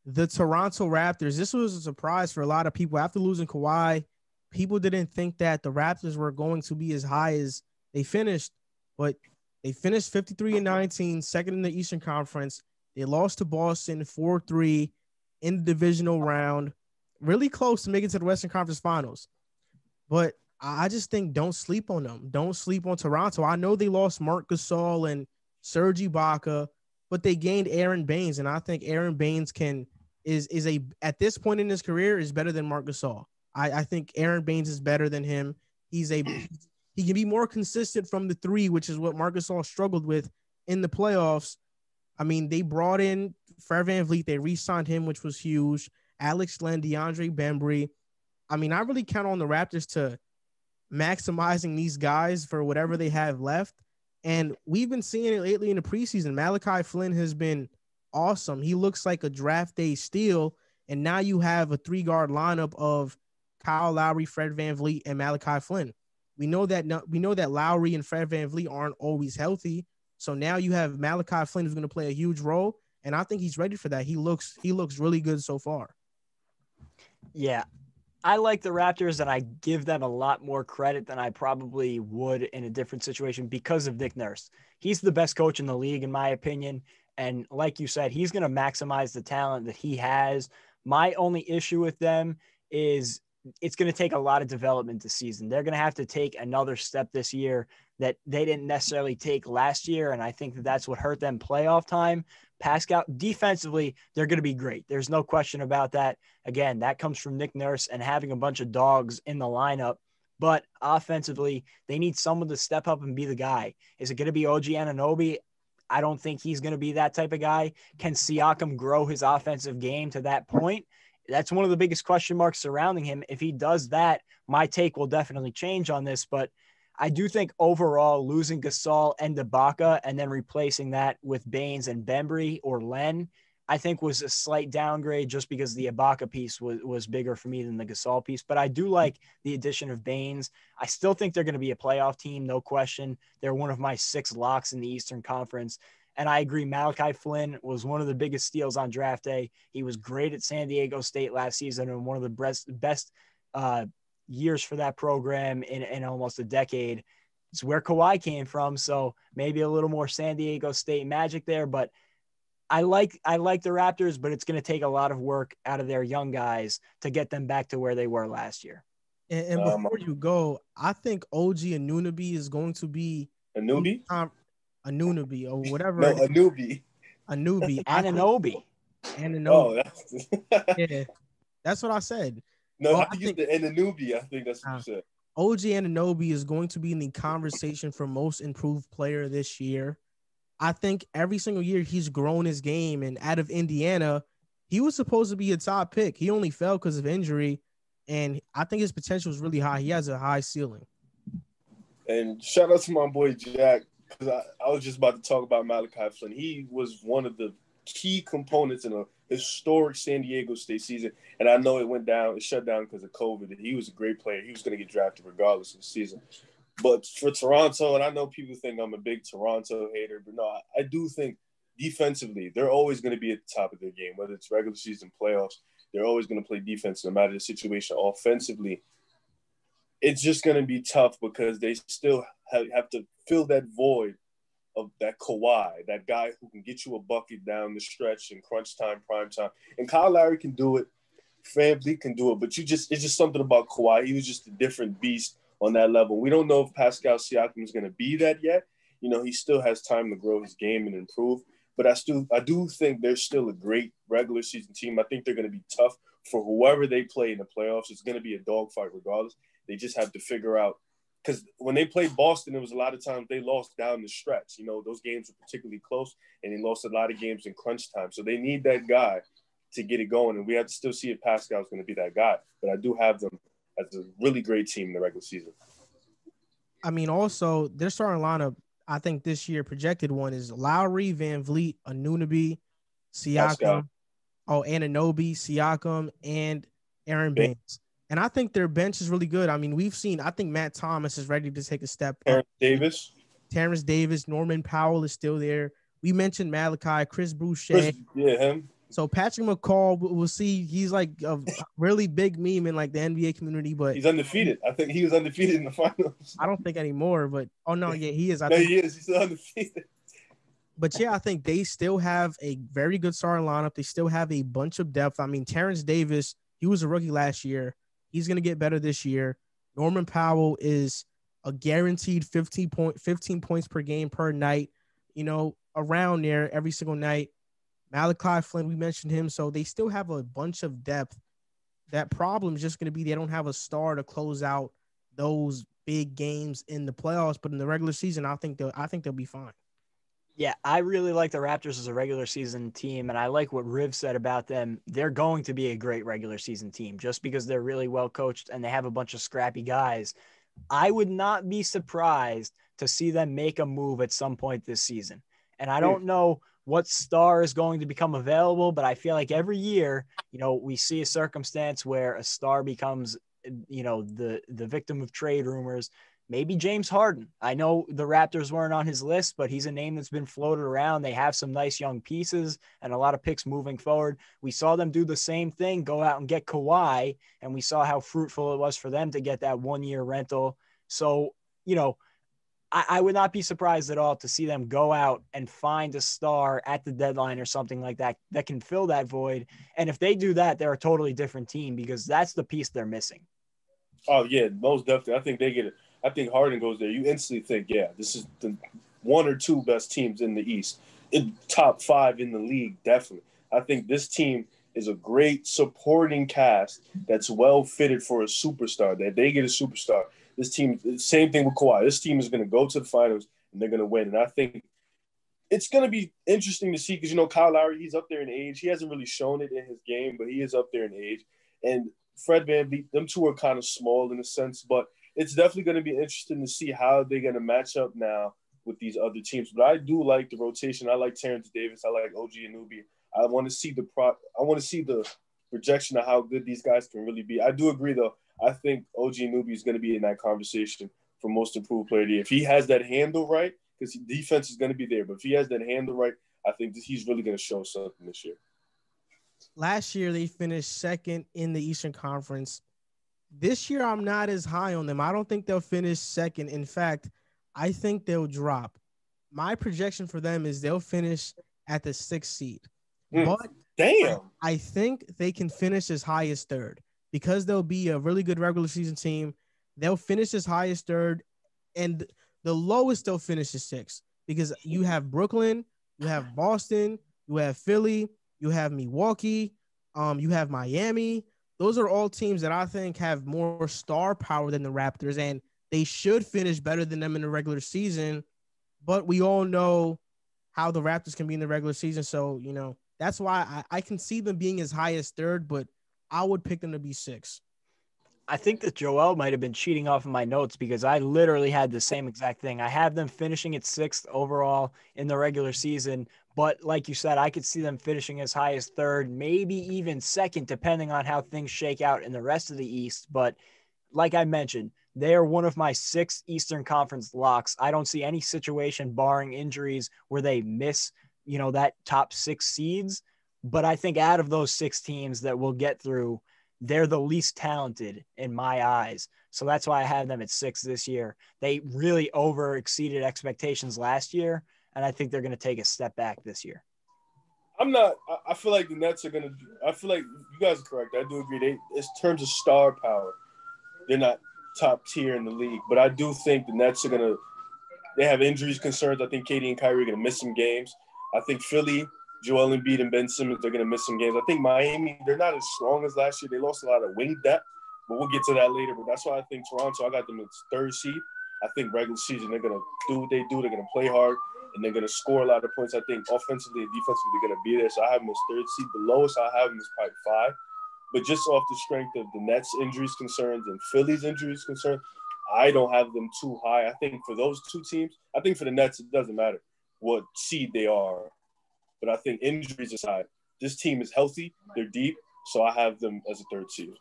the Toronto Raptors, this was a surprise for a lot of people. After losing Kawhi, people didn't think that the Raptors were going to be as high as they finished, but they finished 53-19, second in the Eastern Conference. They lost to Boston 4-3 in the divisional round, really close to making it to the Western Conference Finals. But I just think don't sleep on them. Don't sleep on Toronto. I know they lost Marc Gasol and Serge Ibaka, but they gained Aaron Baines, and I think Aaron Baines is at this point in his career is better than Marc Gasol. I think Aaron Baines is better than him. He can be more consistent from the three, which is what Marc Gasol struggled with in the playoffs. I mean, they brought in Fred VanVleet. They re-signed him, which was huge. Alex Len, DeAndre Bembry. I mean, I really count on the Raptors to maximizing these guys for whatever they have left. And we've been seeing it lately in the preseason. Malachi Flynn has been awesome. He looks like a draft day steal. And now you have a 3-guard lineup of Kyle Lowry, Fred VanVleet, and Malachi Flynn. We know that Lowry and Fred VanVleet aren't always healthy. So now you have Malachi Flynn who's going to play a huge role. And I think he's ready for that. He looks really good so far. Yeah. I like the Raptors, and I give them a lot more credit than I probably would in a different situation because of Nick Nurse. He's the best coach in the league, in my opinion. And like you said, he's going to maximize the talent that he has. My only issue with them is it's going to take a lot of development this season. They're going to have to take another step this year that they didn't necessarily take last year. And I think that that's what hurt them playoff time. Pascal, defensively, they're going to be great. There's no question about that. Again, that comes from Nick Nurse and having a bunch of dogs in the lineup. But offensively, they need someone to step up and be the guy. Is it going to be OG Anunoby? I don't think he's going to be that type of guy. Can Siakam grow his offensive game to that point? That's one of the biggest question marks surrounding him. If he does that, my take will definitely change on this. But I do think overall losing Gasol and Ibaka and then replacing that with Baines and Bembry or Len, I think was a slight downgrade just because the Ibaka piece was bigger for me than the Gasol piece. But I do like the addition of Baines. I still think they're going to be a playoff team, no question. They're one of my 6 locks in the Eastern Conference. And I agree, Malachi Flynn was one of the biggest steals on draft day. He was great at San Diego State last season and one of the best years for that program in almost a decade. It's where Kawhi came from, so maybe a little more San Diego State magic there. But I like the Raptors, but it's going to take a lot of work out of their young guys to get them back to where they were last year. And before you go, I think OG Anunoby is going to be Anunoby or whatever. No, Anunoby. Anunoby. Oh, yeah, that's what I said. No, I think the Anunoby. I think that's what you said. OG Anunoby is going to be in the conversation for most improved player this year. I think every single year he's grown his game, and out of Indiana, he was supposed to be a top pick. He only fell because of injury, and I think his potential is really high. He has a high ceiling. And shout out to my boy Jack, because I was just about to talk about Malachi Flynn. He was one of the key components in a historic San Diego State season. And I know it shut down because of COVID. He was a great player. He was going to get drafted regardless of the season. But for Toronto, and I know people think I'm a big Toronto hater, but no, I do think defensively, they're always going to be at the top of their game, whether it's regular season, playoffs. They're always going to play defense no matter the situation. Offensively, it's just going to be tough because they still have to fill that void of that Kawhi, that guy who can get you a bucket down the stretch in crunch time, prime time. And Kyle Lowry can do it. VanVleet can do it. But it's just something about Kawhi. He was just a different beast on that level. We don't know if Pascal Siakam is going to be that yet. You know, he still has time to grow his game and improve. But I do think they're still a great regular season team. I think they're going to be tough for whoever they play in the playoffs. It's going to be a dogfight regardless. They just have to figure out, because when they played Boston, it was a lot of times they lost down the stretch. You know, those games were particularly close, and they lost a lot of games in crunch time. So they need that guy to get it going, and we have to still see if Pascal's going to be that guy. But I do have them as a really great team in the regular season. I mean, also, their starting lineup, I think this year projected one is Lowry, VanVleet, Anunoby, Siakam, Anunoby, Siakam, and Aaron Baines. And I think their bench is really good. I mean, I think Matt Thomas is ready to take a step up. Terrence Davis, Norman Powell is still there. We mentioned Malachi, Chris Boucher. Him. So Patrick McCall, we'll see. He's like a really big meme in like the NBA community, but he's undefeated. I think he was undefeated in the finals. I don't think anymore. But no, yeah, he is. I No, think he is. He's still undefeated. But yeah, I think they still have a very good starting lineup. They still have a bunch of depth. I mean, Terrence Davis, he was a rookie last year. He's going to get better this year. Norman Powell is a guaranteed 15 points per game per night, around there every single night. Malachi Flynn, we mentioned him. So they still have a bunch of depth. That problem is just going to be they don't have a star to close out those big games in the playoffs. But in the regular season, I think they'll be fine. Yeah, I really like the Raptors as a regular season team, and I like what Riv said about them. They're going to be a great regular season team just because they're really well coached and they have a bunch of scrappy guys. I would not be surprised to see them make a move at some point this season. And I don't know what star is going to become available, but I feel like every year, we see a circumstance where a star becomes, the victim of trade rumors. Maybe James Harden. I know the Raptors weren't on his list, but he's a name that's been floated around. They have some nice young pieces and a lot of picks moving forward. We saw them do the same thing, go out and get Kawhi, and we saw how fruitful it was for them to get that 1-year rental. So, I would not be surprised at all to see them go out and find a star at the deadline or something like that that can fill that void. And if they do that, they're a totally different team because that's the piece they're missing. Oh, yeah, most definitely. I think they get it. I think Harden goes there. You instantly think, yeah, this is the one or two best teams in the East. Top 5 in the league, definitely. I think this team is a great supporting cast that's well fitted for a superstar, that they get a superstar. This team, same thing with Kawhi. This team is going to go to the finals, and they're going to win. And I think it's going to be interesting to see because, Kyle Lowry, he's up there in age. He hasn't really shown it in his game, but he is up there in age. And Fred VanVleet, them two are kind of small in a sense, but it's definitely going to be interesting to see how they're going to match up now with these other teams. But I do like the rotation. I like Terrence Davis. I like OG Anunoby. I want to see the projection of how good these guys can really be. I do agree, though. I think OG Anunoby is going to be in that conversation for most improved player of the year. If he has that handle right, because defense is going to be there, but if he has that handle right, I think he's really going to show something this year. Last year, they finished second in the Eastern Conference. This year, I'm not as high on them. I don't think they'll finish second. In fact, I think they'll drop. My projection for them is they'll finish at the 6th seed. But damn, I think they can finish as high as 3rd because they'll be a really good regular season team. They'll finish as high as 3rd, and the lowest they'll finish is 6th because you have Brooklyn, you have Boston, you have Philly, you have Milwaukee, you have Miami. Those are all teams that I think have more star power than the Raptors, and they should finish better than them in the regular season. But we all know how the Raptors can be in the regular season. So, that's why I can see them being as high as 3rd, but I would pick them to be 6th. I think that Joel might have been cheating off of my notes because I literally had the same exact thing. I have them finishing at 6th overall in the regular season. But like you said, I could see them finishing as high as 3rd, maybe even 2nd, depending on how things shake out in the rest of the East. But like I mentioned, they are one of my 6 Eastern Conference locks. I don't see any situation barring injuries where they miss, that top 6 seeds. But I think out of those 6 teams that we'll get through, they're the least talented in my eyes. So that's why I have them at 6 this year. They really exceeded expectations last year. And I think they're going to take a step back this year. I feel like the Nets are going to – I feel like you guys are correct. I do agree. In terms of star power, they're not top tier in the league. But I do think the Nets are going to – they have injuries concerns. I think Katie and Kyrie are going to miss some games. I think Philly, Joel Embiid and Ben Simmons, they're going to miss some games. I think Miami, they're not as strong as last year. They lost a lot of wing depth. But we'll get to that later. But that's why I think Toronto, I got them as 3rd seed. I think regular season, they're going to do what they do. They're going to play hard. And they're going to score a lot of points. I think offensively and defensively, they're going to be there. So I have them as 3rd seed. The lowest I have them is probably 5. But just off the strength of the Nets' injuries concerns and Philly's injuries concerns, I don't have them too high. I think for those two teams, I think for the Nets, it doesn't matter what seed they are. But I think injuries aside, this team is healthy. They're deep. So I have them as a 3rd seed.